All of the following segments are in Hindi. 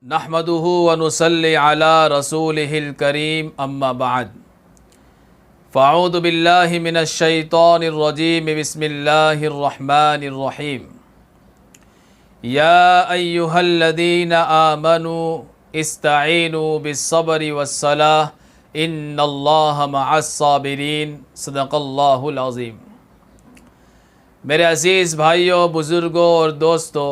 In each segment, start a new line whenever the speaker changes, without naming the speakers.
नहमदुहु व नुसल्ली अला रसूलिहिल करीम अम्मा बाद फ़अऊज़ु बिल्लाहि मिनश शैतानिर रजीम बिस्मिल्लाहिर रहमानिर रहीम या अय्युहल्लज़ीना आमनू इस्तईनु बिस्सब्रि वस्सलाह इन्नल्लाहा मअस्साबिरीन सदक़ल्लाहुल अज़ीम। मेरे अज़ीज़ भाइयों, बुज़ुर्गों और दोस्तों,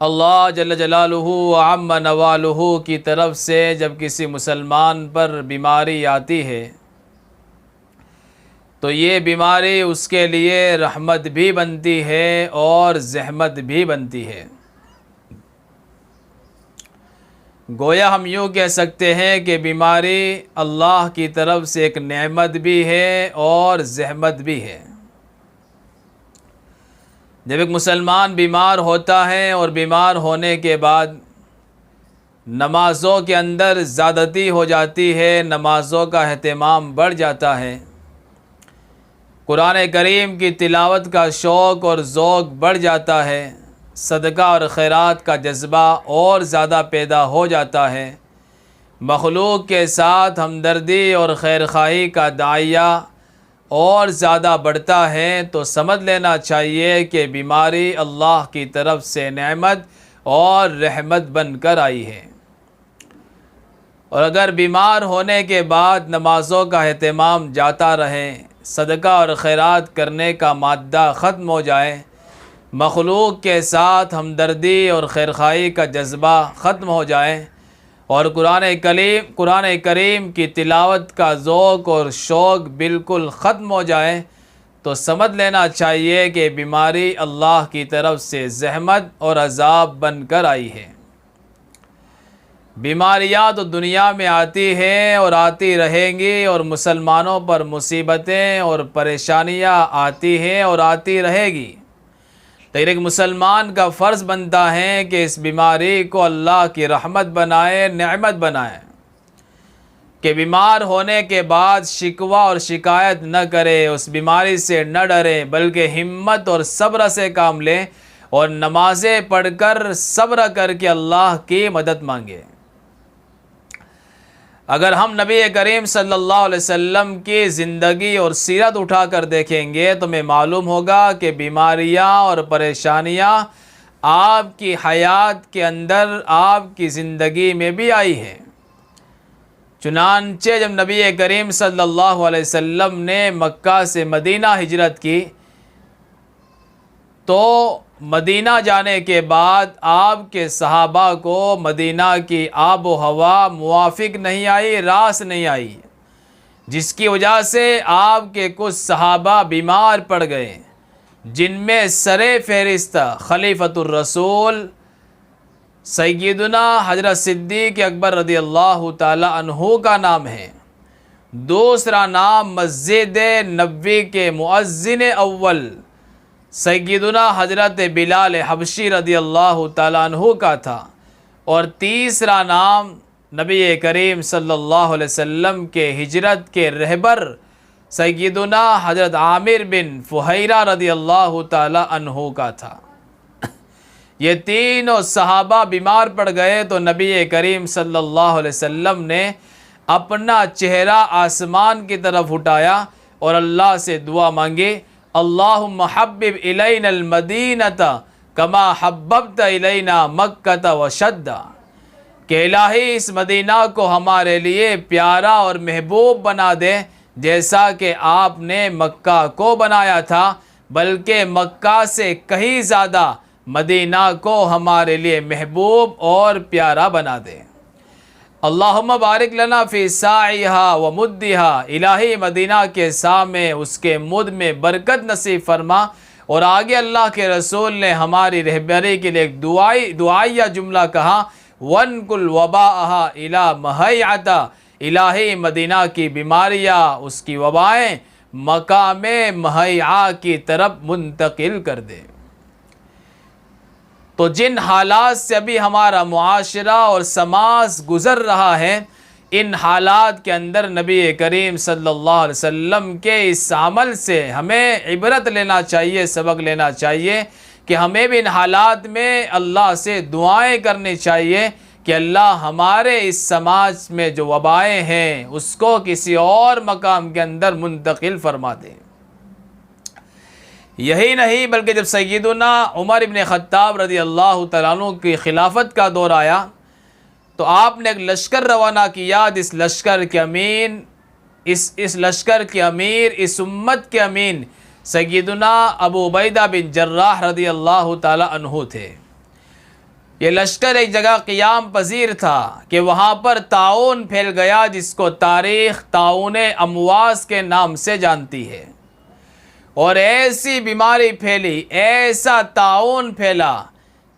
अल्लाह जल्ल जलालुहु व अम्मा नवालुहु की तरफ से जब किसी मुसलमान पर बीमारी आती है तो ये बीमारी उसके लिए रहमत भी बनती है और ज़हमत भी बनती है। गोया हम यूँ कह सकते हैं कि बीमारी अल्लाह की तरफ से एक नेमत भी है और ज़हमत भी है। जब एक मुसलमान बीमार होता है और बीमार होने के बाद नमाज़ों के अंदर ज़्यादती हो जाती है, नमाज़ों का अहतमाम बढ़ जाता है, कुरान करीम की तिलावत का शौक़ और ज़ौक़ बढ़ जाता है, सदका और खैरात का जज्बा और ज़्यादा पैदा हो जाता है, मखलूक के साथ हमदर्दी और खैरखाही का दायरा और ज़्यादा बढ़ता है, तो समझ लेना चाहिए कि बीमारी अल्लाह की तरफ से नेमत और रहमत बनकर आई है। और अगर बीमार होने के बाद नमाज़ों का अहतमाम जाता रहे, सदका और खैरात करने का मादा ख़त्म हो जाए, मखलूक के साथ हमदर्दी और खैरखाई का जज्बा ख़त्म हो जाए और कुरान करीम की तिलावत का ज़ौक़ और शौक़ बिल्कुल ख़त्म हो जाए, तो समझ लेना चाहिए कि बीमारी अल्लाह की तरफ से ज़हमत और अज़ाब बनकर आई है। बीमारियाँ तो दुनिया में आती हैं और आती रहेंगी और मुसलमानों पर मुसीबतें और परेशानियाँ आती हैं और आती रहेगी, लेकिन एक मुसलमान का फ़र्ज़ बनता है कि इस बीमारी को अल्लाह की रहमत बनाए, नेमत बनाए, कि बीमार होने के बाद शिकवा और शिकायत न करे, उस बीमारी से न डरे, बल्कि हिम्मत और सब्र से काम लें और नमाज़ें पढ़कर सब्र करके अल्लाह की मदद मांगे। अगर हम नबी करीम सल्लल्लाहु अलैहि वसल्लम की ज़िंदगी और सीरत उठा कर देखेंगे तो हमें मालूम होगा कि बीमारियां और परेशानियां आपकी हयात के अंदर, आपकी ज़िंदगी में भी आई हैं। चुनांचे जब नबी करीम सल्लल्लाहु अलैहि वसल्लम ने मक्का से मदीना हिजरत की तो मदीना जाने के बाद आपके सहाबा को मदीना की आब व हवा मुवाफिक नहीं आई, रास नहीं आई, जिसकी वजह से आपके कुछ सहाबा बीमार पड़ गए, जिनमें सरे फहरिस्त खलीफतुर रसूल सैयदना हज़रत सिद्दीक़ अकबर रज़ियल्लाहु ताला अन्हु का नाम है। दूसरा नाम मस्जिद नबवी के मुअज्जिन अव्वल सैयदना हज़रत बिलाल हबशी रज़ियल्लाहु ताला अन्हु का था। और तीसरा नाम नबी करीम सल्लल्लाहु अलैहि वसल्लम के हिजरत के रहबर सैयदना हज़रत आमिर बिन फुहैरा रज़ियल्लाहु ताला अन्हु का था। ये तीनों सहाबा बीमार पड़ गए तो नबी करीम सल्लल्लाहु अलैहि वसल्लम ने अपना चेहरा आसमान की तरफ उठाया और अल्लाह से दुआ मांगी, अल्लाहुम्मा हब्बिब इलैनल मदीनता कमा हब्बब्त इलैना मक्कत व शद्दा, कि इलाही इस मदीना को हमारे लिए प्यारा और महबूब बना दे, जैसा कि आपने मक्का को बनाया था, बल्कि मक्का से कहीं ज़्यादा मदीना को हमारे लिए महबूब और प्यारा बना दे। अल्लाहुम्मा बारिक लना फ़ी साइहा व मुद्दिहा, इलाही मदीना के सा में, उसके मुद में बरकत नसीब फरमा। और आगे अल्लाह के रसूल ने हमारी रहबरी के लिए एक दुआइया जुमला कहा, वन कुल वबाहा इला महयाता, इलाही मदीना की बीमारियाँ, उसकी वबाएँ मकामे महया की तरफ मुंतकिल कर दे। तो जिन हालात से अभी हमारा मुआशरा और समाज गुज़र रहा है, इन हालात के अंदर नबी करीम सल्लल्लाहु अलैहि वसल्लम के इस अमल से हमें इबरत लेना चाहिए, सबक लेना चाहिए कि हमें भी इन हालात में अल्लाह से दुआएं करनी चाहिए कि अल्लाह हमारे इस समाज में जो वबाएं हैं उसको किसी और मकाम के अंदर मुंतकिल फरमा दे। यही नहीं बल्कि जब सैयदुना उमर इब्न ख़त्ताब रज़ी अल्लाह तआला अन्हु की खिलाफत का दौर आया तो आपने एक लश्कर रवाना किया। इस लश्कर के अमीन इस लश्कर के अमीर, इस उम्मत के अमीन सैयदुना अबू उबैदा बिन जर्राह रज़ी अल्लाह तआला अन्हु थे। ये लश्कर एक जगह क़ियाम पजीर था कि वहाँ पर ताउन फैल गया जिसको तारीख़ ताउन अमवास के नाम से जानती है। और ऐसी बीमारी फैली, ऐसा ताउन फैला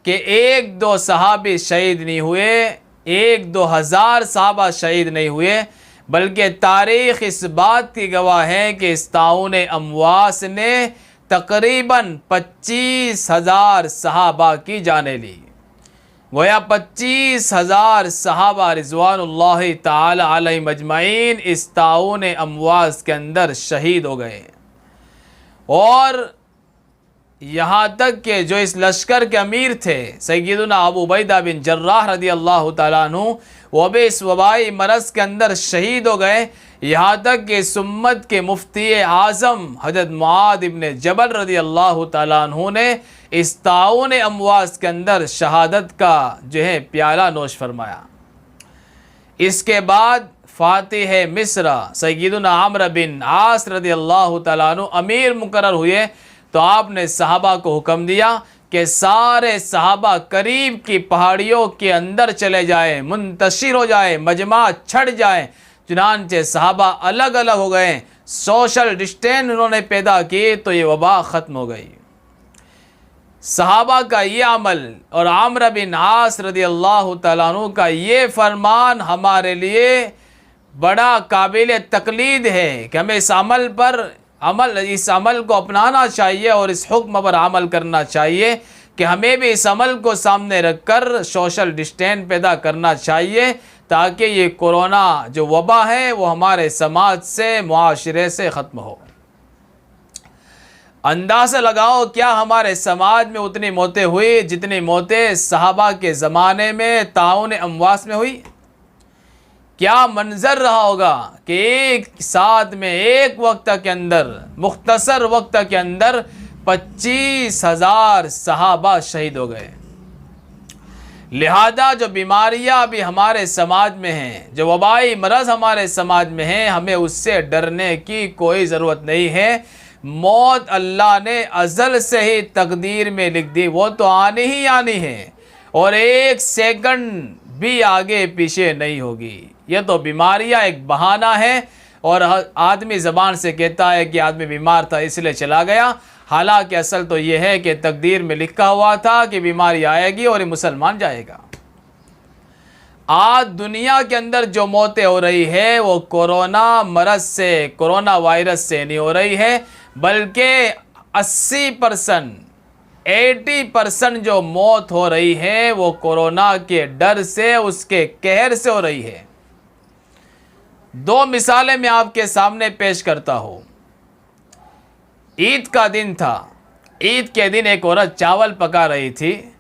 कि 1-2 सहाबी शहीद नहीं हुए, 1-2 हज़ार सहाबा शहीद नहीं हुए, बल्कि तारीख़ इस बात की गवाह है कि इस ताउन अमवास ने तकरीबन 25,000 सहाबा की जानें ली। गोया 25,000 सहाबा रिज़वानुल्लाहि ताला अलैहिम अजमईन इस ताउन अमवास के अंदर शहीद हो गए। और यहाँ तक कि जो इस लश्कर के अमीर थे सैयदुना अबू उबैदा बिन जर्राह रज़ी अल्लाह तआला अन्हु, वो भी इस वबाई मरज़ के अंदर शहीद हो गए। यहाँ तक कि इस उम्मत के मुफ्ती आज़म हज़रत मुआद इब्न जबल रज़ी अल्लाह तआला अन्हु ने इस ताउन अमवास के अंदर शहादत का जो है प्याला नोश फरमाया। इसके बाद फ़ातिह मिस्र सैयदुना अम्र बिन आस रज़ी अल्लाह तआला अन्हु अमीर मुकर्रर हुए तो आपने सहाबा को हुक्म दिया कि सारे सहाबा करीब की पहाड़ियों के अंदर चले जाएं, मुंतशिर हो जाए, मजमा छड़ जाए। चुनांचे सहाबा अलग अलग हो गए, सोशल डिस्टेंस उन्होंने पैदा की तो ये वबा ख़त्म हो गई। सहाबा का ये अमल और आम्र बिन आस रज़ी अल्लाह तआला अन्हु का ये फरमान हमारे लिए बड़ा काबिल तकलीद है कि हमें इस अमल को अपनाना चाहिए और इस हुक्म पर अमल करना चाहिए कि हमें भी इस अमल को सामने रखकर सोशल डिस्टेंस पैदा करना चाहिए ताकि ये कोरोना जो वबा है वो हमारे समाज से, मुआशरे से ख़त्म हो। अंदाज़ा लगाओ क्या हमारे समाज में उतनी मौतें हुई जितनी मौतें सहाबा के ज़माने में ताउन अमवास में हुई। क्या मंजर रहा होगा कि एक साथ में एक वक्त के अंदर, मुख्तसर वक्त के अंदर 25,000 सहाबा शहीद हो गए। लिहाजा जो बीमारियां भी हमारे समाज में हैं, जो वबाई मरज़ हमारे समाज में हैं, हमें उससे डरने की कोई ज़रूरत नहीं है। मौत अल्लाह ने अज़ल से ही तकदीर में लिख दी, वो तो आनी ही आनी है और 1 सेकंड भी आगे पीछे नहीं होगी। यह तो बीमारियां एक बहाना है और आदमी ज़बान से कहता है कि आदमी बीमार था इसलिए चला गया, हालांकि असल तो यह है कि तकदीर में लिखा हुआ था कि बीमारी आएगी और ये मुसलमान जाएगा। आज दुनिया के अंदर जो मौतें हो रही है वो कोरोना मरज़ से, कोरोना वायरस से नहीं हो रही है, बल्कि 80% जो मौत हो रही है वो कोरोना के डर से, उसके कहर से हो रही है। 2 मिसालें मैं आपके सामने पेश करता हूँ। ईद का दिन था। ईद के दिन एक औरत चावल पका रही थी।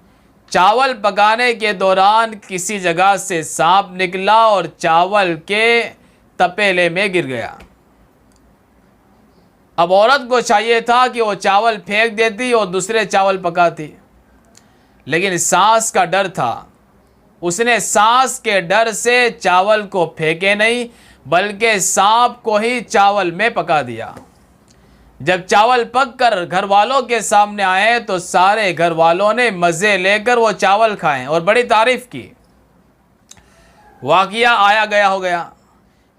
चावल पकाने के दौरान किसी जगह से सांप निकला और चावल के तपेले में गिर गया। अब औरत को चाहिए था कि वो चावल फेंक देती और दूसरे चावल पकाती, लेकिन सांस का डर था। उसने सांस के डर से चावल को फेंके नहीं बल्कि सांप को ही चावल में पका दिया। जब चावल पककर घर वालों के सामने आए तो सारे घर वालों ने मज़े लेकर वो चावल खाए और बड़ी तारीफ़ की। वाक़िया आया गया हो गया।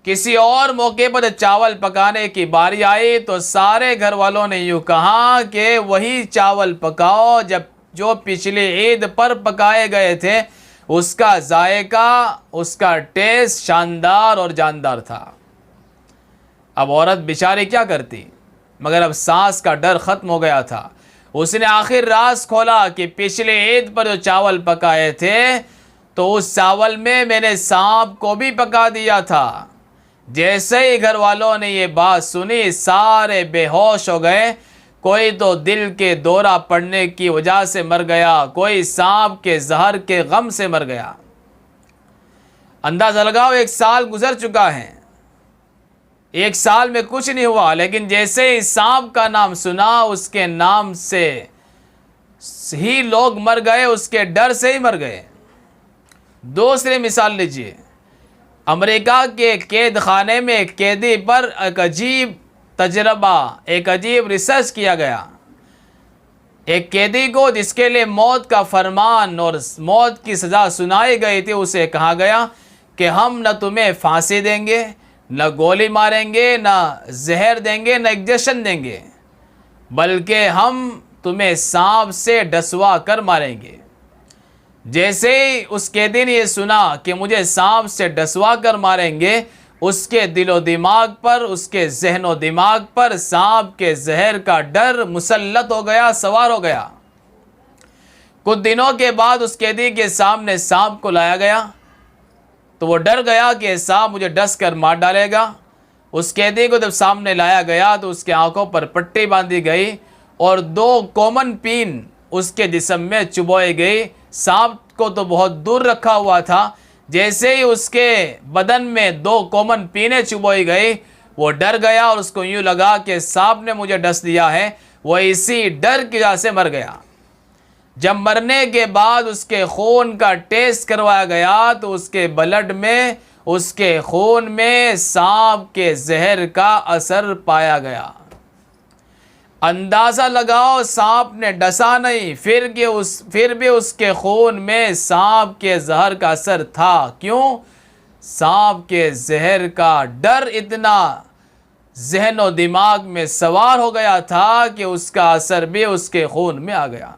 किसी और मौके पर चावल पकाने की बारी आई तो सारे घर वालों ने यूँ कहा कि वही चावल पकाओ जब जो पिछली ईद पर पकाए गए थे, उसका जायका, उसका टेस्ट शानदार और जानदार था। अब औरत बेचारी क्या करती, मगर अब सांस का डर ख़त्म हो गया था। उसने आखिर राज खोला कि पिछले ईद पर जो चावल पकाए थे तो उस चावल में मैंने सांप को भी पका दिया था। जैसे ही घर वालों ने ये बात सुनी सारे बेहोश हो गए। कोई तो दिल के दौरा पड़ने की वजह से मर गया, कोई सांप के जहर के गम से मर गया। अंदाज़ा लगाओ, 1 साल गुजर चुका है, 1 साल में कुछ नहीं हुआ, लेकिन जैसे ही सांप का नाम सुना उसके नाम से ही लोग मर गए, उसके डर से ही मर गए। दूसरी मिसाल लीजिए, अमेरिका के कैद खाने में एक कैदी पर एक अजीब तजर्बा, एक अजीब रिसर्च किया गया। एक कैदी को जिसके लिए मौत का फरमान और मौत की सज़ा सुनाई गई थी, उसे कहा गया कि हम न तुम्हें फांसी देंगे, न गोली मारेंगे, न जहर देंगे, न इंजेक्शन देंगे, बल्कि हम तुम्हें सांप से डसवा कर मारेंगे। जैसे ही उस कैदी ने ये सुना कि मुझे सांप से डसवा कर मारेंगे, उसके दिलो दिमाग पर, उसके जहनो दिमाग पर सांप के जहर का डर मुसल्लत हो गया, सवार हो गया। कुछ दिनों के बाद उस कैदी के सामने सांप को लाया गया तो वो डर गया कि सांप मुझे डस कर मार डालेगा। उस कैदी को जब सामने लाया गया तो उसके आंखों पर पट्टी बांधी गई और 2 कॉमन पिन उसके जिस्म में चुभोई गई। सांप को तो बहुत दूर रखा हुआ था, जैसे ही उसके बदन में 2 कॉमन पिनें चुभोई गई, वो डर गया और उसको यूँ लगा कि सांप ने मुझे डस दिया है। वो इसी डर की वजह से मर गया। जब मरने के बाद उसके खून का टेस्ट करवाया गया तो उसके ब्लड में, उसके खून में सांप के जहर का असर पाया गया। अंदाज़ा लगाओ, सांप ने डसा नहीं, फिर भी उसके खून में सांप के जहर का असर था। क्यों? सांप के जहर का डर इतना जहन और दिमाग में सवार हो गया था कि उसका असर भी उसके खून में आ गया।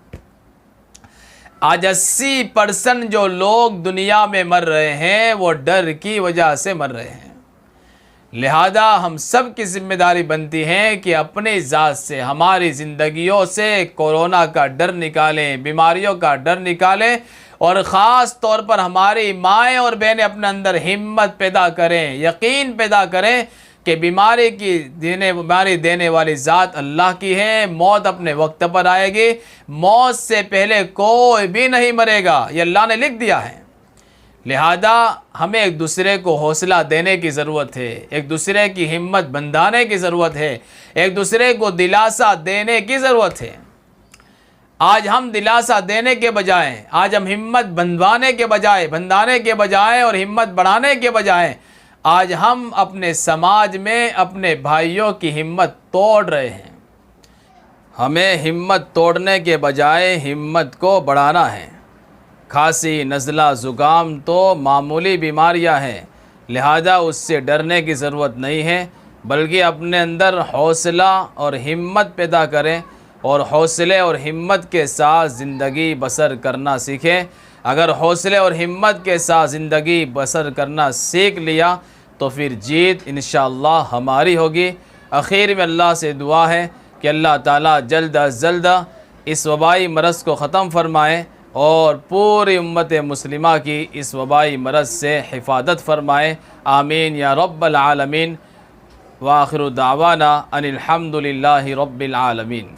आज 80% जो लोग दुनिया में मर रहे हैं वो डर की वजह से मर रहे हैं। लिहाजा हम सब की जिम्मेदारी बनती है कि अपनी ज़ात से, हमारी ज़िंदगियों से कोरोना का डर निकालें, बीमारियों का डर निकालें, और ख़ास तौर पर हमारी माएँ और बहनें अपने अंदर हिम्मत पैदा करें, यकीन पैदा करें कि बीमारी देने वाली ज़ात अल्लाह की है। मौत अपने वक्त पर आएगी, मौत से पहले कोई भी नहीं मरेगा, ये अल्लाह ने लिख दिया है। लिहाजा हमें एक दूसरे को हौसला देने की ज़रूरत है, एक दूसरे की हिम्मत बंधाने की ज़रूरत है, एक दूसरे को दिलासा देने की ज़रूरत है। आज हम दिलासा देने के बजाय, आज हम हिम्मत बंधवाने के बजाय और हिम्मत बढ़ाने के बजाय आज हम अपने समाज में अपने भाइयों की हिम्मत तोड़ रहे हैं। हमें हिम्मत तोड़ने के बजाय हिम्मत को बढ़ाना है। खांसी, नज़ला, ज़ुकाम तो मामूली बीमारियां हैं, लिहाजा उससे डरने की ज़रूरत नहीं है, बल्कि अपने अंदर हौसला और हिम्मत पैदा करें और हौसले और हिम्मत के साथ ज़िंदगी बसर करना सीखें। अगर हौसले और हिम्मत के साथ ज़िंदगी बसर करना सीख लिया तो फिर जीत इंशाअल्लाह हमारी होगी। आखिर में अल्लाह से दुआ है कि अल्लाह ताला जल्द अज जल्द इस वबाई मरज़ को ख़त्म फरमाए और पूरी उम्मत मुस्लिमा की इस वबाई मरज़ से हिफाजत फरमाए। आमीन या रब्बल आलमीन। व आखिरु दावाना अनिल हम्दुलिल्लाहि रब्बिल आलमीन।